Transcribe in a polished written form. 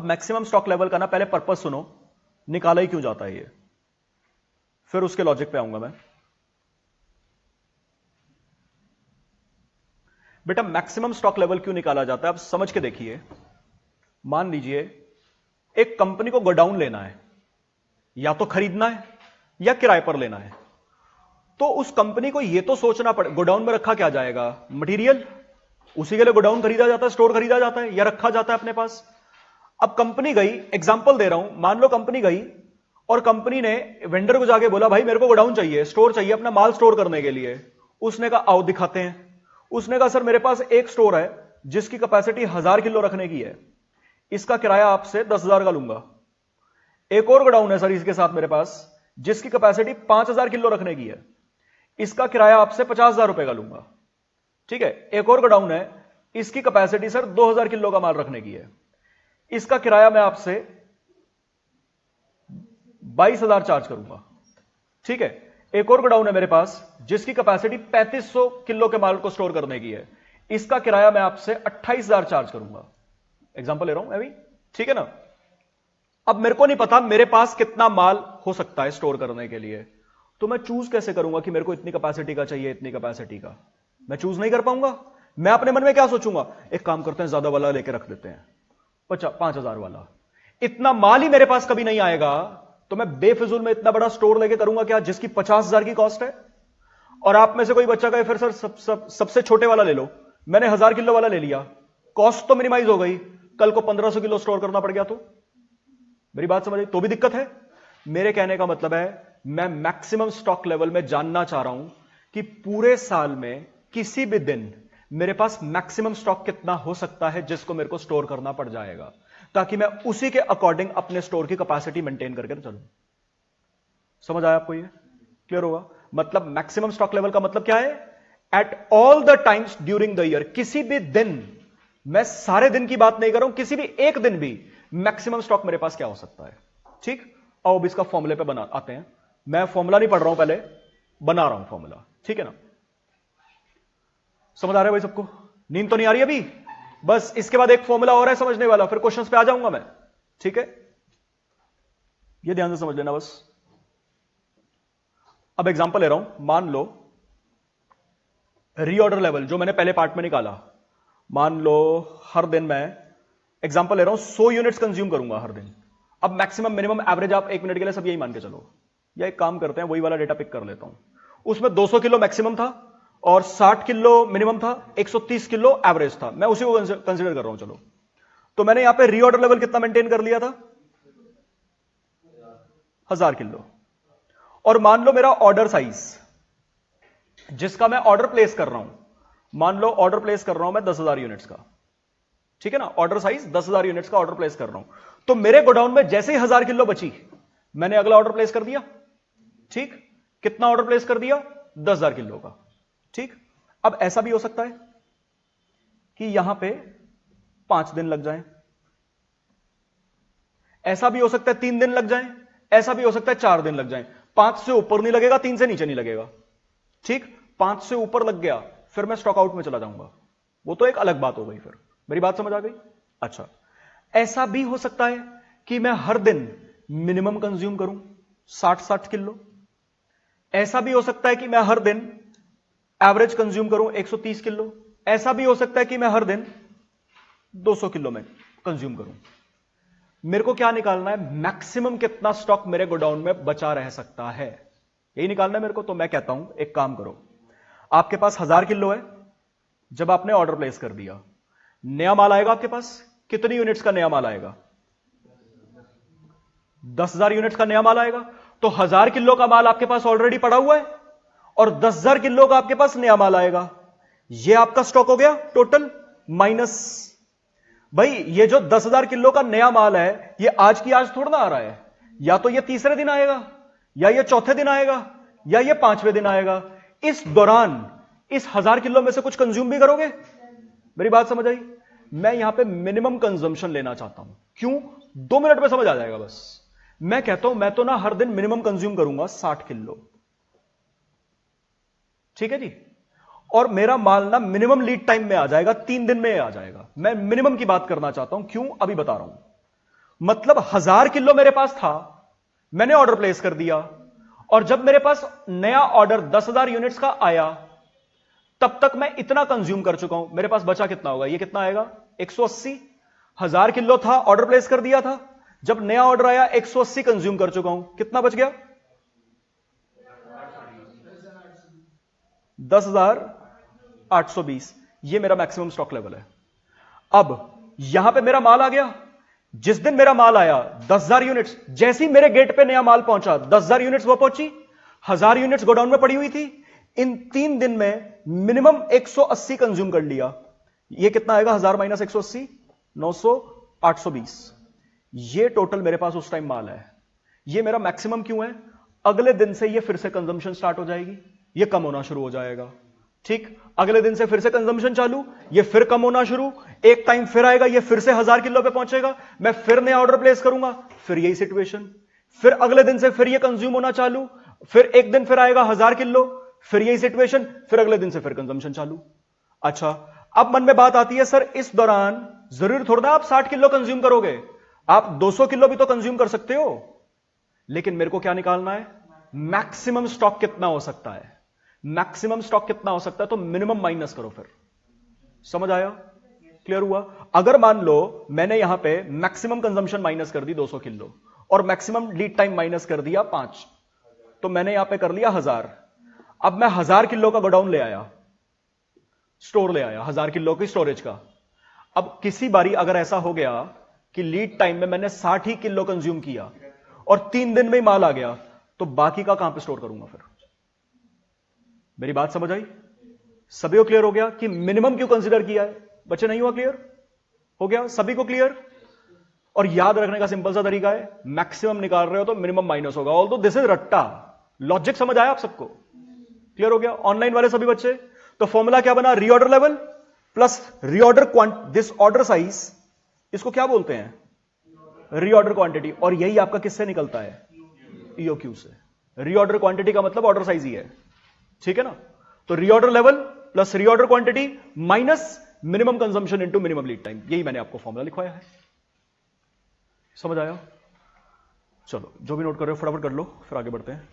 Maximum stock level का ना पहले पर्पस सुनो, निकाला ही क्यों जाता है ये, फिर उसके लॉजिक पे आऊंगा मैं। बेटा मैक्सिमम स्टॉक लेवल क्यों निकाला जाता है, आप समझ के देखिए। मान लीजिए एक कंपनी को गोडाउन लेना है, या तो खरीदना है या किराए पर लेना है, तो उस कंपनी को यह तो सोचना पड़े गोडाउन में रखा क्या जाएगा, मटेरियल, उसी के लिए गोडाउन खरीदा जाता है, स्टोर खरीदा जाता है या रखा जाता है अपने पास। अब कंपनी गई, एग्जांपल दे रहा हूं, मान लो कंपनी गई और कंपनी ने वेंडर को जाके बोला भाई मेरे को गोडाउन चाहिए, स्टोर चाहिए अपना माल स्टोर करने के लिए। उसने कहा आओ दिखाते हैं। उसने कहा सर मेरे पास एक स्टोर है जिसकी कैपेसिटी 1000 किलो रखने की है, इसका किराया आपसे 10,000 का लूंगा। एक और गोडाउन है सर इसके साथ मेरे पास जिसकी कैपेसिटी 5000 किलो रखने की है, इसका किराया आपसे 50,000 रुपए का लूंगा। ठीक है, एक और गोडाउन है, इसकी कैपेसिटी सर 2000 किलो का माल रखने की है, इसका किराया मैं आपसे 22,000 चार्ज करूंगा। ठीक है, एक और गोडाउन है मेरे पास जिसकी कैपेसिटी 3500 किलो के माल को स्टोर करने की है, इसका किराया मैं आपसे 28,000 चार्ज करूंगा। एग्जांपल ले रहा हूं मैं भी, ठीक है ना। अब मेरे को नहीं पता मेरे पास कितना माल हो सकता है स्टोर करने के लिए, तो मैं चूज कैसे करूंगा कि मेरे को इतनी कैपेसिटी का चाहिए, इतनी कैपेसिटी का? मैं चूज नहीं कर पाऊंगा। मैं अपने मन में क्या सोचूंगा, एक काम करते हैं ज्यादा वाला लेके रख देते हैं, 5,000 वाला। इतना माल ही मेरे पास कभी नहीं आएगा, तो मैं बेफिजूल में इतना बड़ा स्टोर लेके करूंगा क्या जिसकी 50,000 की कॉस्ट है। और आप में से कोई बच्चा कहे फिर सर सबसे छोटे वाला ले लो, मैंने 1000 किलो वाला ले लिया, कॉस्ट तो मिनिमाइज हो गई, कल को 1500 किलो स्टोर करना पड़ गया तो मेरी बात समझ, तो भी दिक्कत है। मेरे कहने का मतलब है मैं मैक्सिमम स्टॉक लेवल में जानना चाह रहा हूं कि पूरे साल में किसी भी दिन मेरे पास मैक्सिमम स्टॉक कितना हो सकता है जिसको मेरे को स्टोर करना पड़ जाएगा, ताकि मैं उसी के अकॉर्डिंग अपने स्टोर की कैपेसिटी मेंटेन करके चलूं। समझ आया आपको? ये क्लियर होगा? मतलब मैक्सिमम स्टॉक लेवल का मतलब क्या है, at all the times during the year, किसी भी दिन, मैं सारे दिन की बात नहीं कर रहा हूं, किसी भी एक दिन भी मैक्सिमम स्टॉक मेरे पास क्या हो सकता है। ठीक, आओ अब इसका फॉर्मूले पे बना आते हैं। मैं फॉर्मूला नहीं पढ़ रहा हूं, पहले बना रहा हूं फॉर्मूला, ठीक है ना। समझ आ रहा है भाई सबको? नींद तो नहीं आ रही अभी? बस इसके बाद एक फॉर्मूला और है समझने वाला, फिर क्वेश्चंस पे आ जाऊंगा मैं, ठीक है। ये ध्यान से समझ लेना बस। अब एग्जांपल ले रहा हूं, मान लो रीऑर्डर लेवल जो मैंने पहले पार्ट में निकाला, मान लो हर दिन मैं एग्जांपल ले रहा हूं 100 यूनिट्स कंज्यूम करूंगा हर दिन। अब मैक्सिमम मिनिमम एवरेज आप 1 मिनट के लिए सब यही मान के चलो, या एक काम करते हैं वही वाला डेटा पिक कर लेता हूं, उसमें 200 किलो मैक्सिमम था और 60 किलो मिनिमम था, 130 किलो एवरेज था, मैं उसी को कंसीडर कर रहा हूं। चलो, तो मैंने यहां पे रीऑर्डर लेवल कितना मेंटेन कर लिया था, 1000 किलो। और मान लो मेरा ऑर्डर साइज जिसका मैं ऑर्डर प्लेस कर रहा हूं, मान लो ऑर्डर प्लेस कर रहा हूं मैं 10,000 यूनिट्स का, ठीक है ना। ऑर्डर साइज 10,000 यूनिट्स का ऑर्डर प्लेस कर रहा हूं, तो मेरे गोडाउन में जैसे ही 1000 किलो बची, मैंने अगला ऑर्डर प्लेस कर दिया। ठीक, कितना ऑर्डर प्लेस कर दिया, 10,000 किलो का। ठीक, अब ऐसा भी हो सकता है कि यहां पे 5 दिन लग जाएं, ऐसा भी हो सकता है 3 दिन लग जाएं, ऐसा भी हो सकता है 4 दिन लग जाएं। 5 से ऊपर नहीं लगेगा, 3 से नीचे नहीं लगेगा। ठीक, 5 से ऊपर लग गया फिर मैं स्टॉक आउट में चला जाऊंगा, वो तो एक अलग बात हो गई। फिर मेरी बात समझ आ गई? अच्छा, ऐसा भी हो सकता है कि मैं हर दिन मिनिमम कंज्यूम करूं 60-60 किलो, ऐसा भी हो सकता है कि मैं हर दिन एवरेज कंज्यूम करूं 130 किलो, ऐसा भी हो सकता है कि मैं हर दिन 200 किलो में कंज्यूम करूं। मेरे को क्या निकालना है, मैक्सिमम कितना स्टॉक मेरे गोडाउन में बचा रह सकता है, यही निकालना है मेरे को। तो मैं कहता हूं एक काम करो, आपके पास 1000 किलो है, जब आपने ऑर्डर प्लेस कर दिया, नया माल आएगा आपके पास, कितनी यूनिट्स का नया माल आएगा, 10,000 यूनिट्स का नया माल आएगा। तो 1000 किलो का माल आपके पास ऑलरेडी पड़ा हुआ है और 10,000 किलो का आपके पास नया माल आएगा, यह आपका स्टॉक हो गया टोटल माइनस। भाई ये जो 10,000 किलो का नया माल है, ये आज की आज थोड़ा ना आ रहा है, या तो ये तीसरे दिन आएगा, या ये चौथे दिन आएगा, या ये 5वें दिन आएगा। इस दौरान इस 1000 किलो में से कुछ कंज्यूम भी करोगे। मेरी बात समझ आई? मैं यहां पे मिनिमम कंजम्पशन लेना चाहता हूं। क्यों? 2 मिनट में समझ आ जाएगा बस। मैं कहता हूं मैं तो ना हर दिन मिनिमम कंज्यूम करूंगा 60 किलो, ठीक है जी, और मेरा माल ना मिनिमम लीड टाइम में आ जाएगा, 3 दिन में आ जाएगा। मैं मिनिमम की बात करना चाहता हूं। क्यों? अभी बता रहा हूं। मतलब 1000 किलो मेरे पास था, मैंने ऑर्डर प्लेस कर दिया, और जब मेरे पास नया ऑर्डर 10,000 यूनिट्स का आया, तब तक मैं इतना कंज्यूम कर चुका हूं, मेरे पास बचा कितना होगा? ये कितना आएगा? 180। 1000 किलो था, ऑर्डर प्लेस कर दिया था, जब नया ऑर्डर आया 180 कंज्यूम कर चुका हूं, कितना बच गया? 10,820। ये मेरा मैक्सिमम स्टॉक लेवल है। अब यहां पे मेरा माल आ गया, जिस दिन मेरा माल आया 10,000 यूनिट्स, जैसे ही मेरे गेट पे नया माल पहुंचा 10,000 यूनिट्स वो पहुंची, 1000 यूनिट्स गोडाउन में पड़ी हुई थी। इन 3 दिन में मिनिमम 180 कंज्यूम कर लिया। ये कितना आएगा? 1000 माइनस 180, 900, 820। ये टोटल मेरे पास उस टाइम माल है। ये मेरा मैक्सिमम क्यों है? अगले दिन से ये फिर से कंजम्पशन स्टार्ट हो जाएगी, ये कम होना शुरू हो जाएगा। ठीक, अगले दिन से फिर से कंजम्पशन चालू, ये फिर कम होना शुरू, एक टाइम फिर आएगा, ये फिर से 1000 किलो पे पहुंचेगा, मैं फिर नया ऑर्डर प्लेस करूंगा, फिर यही सिचुएशन, फिर अगले दिन से फिर ये कंज्यूम होना चालू, फिर एक दिन फिर आएगा 1000 किलो, फिर यही सिचुएशन, फिर अगले दिन से फिर कंजम्पशन चालू। अच्छा, अब मन में बात आती है, सर इस दौरान जरूर थोड़ा आप 60 किलो कंज्यूम करोगे, आप 200 किलो भी तो कंज्यूम कर सकते हो, लेकिन मेरे को क्या निकालना है? मैक्सिमम स्टॉक कितना हो सकता है। मैक्सिमम स्टॉक कितना हो सकता है, तो मिनिमम माइनस करो। फिर समझ आया? क्लियर हुआ? अगर मान लो मैंने यहां पे मैक्सिमम कंजम्पशन माइनस कर दी 200 किलो और मैक्सिमम लीड टाइम माइनस कर दिया 5, तो मैंने यहां पे कर लिया 1000। अब मैं 1000 किलो का गोडाउन ले आया, स्टोर ले आया 1000 किलो की स्टोरेज का। अब किसी बारी अगर ऐसा हो गया कि लीड टाइम में मैंने 60 ही किलो कंज्यूम किया और 3 दिन में ही माल आ गया, तो बाकी का कहां पे स्टोर करूंगा फिर? मेरी बात समझ आई? सभी को क्लियर हो गया कि मिनिमम क्यों कंसीडर किया है? बच्चे नहीं हुआ क्लियर? हो गया सभी को क्लियर? और याद रखने का सिंपल सा तरीका है, मैक्सिमम निकाल रहे हो तो मिनिमम माइनस होगा। ऑल्दो दिस इज रट्टा, लॉजिक समझ आया आप सबको? क्लियर हो गया? ऑनलाइन वाले सभी बच्चे, तो फॉर्मूला क्या बना? Reorder level plus reorder this order size, इसको क्या बोलते हैं? Reorder quantity. और यही आपका किससे निकलता है? ईओक्यू से। रीऑर्डर क्वांटिटी का मतलब ऑर्डर साइज ही है, ठीक है ना? तो reorder level plus reorder quantity minus minimum consumption into minimum lead time, यही मैंने आपको फॉर्मूला लिखवाया है। समझ आया? चलो जो भी नोट कर रहे हो फटाफट कर लो, फिर आगे बढ़ते हैं।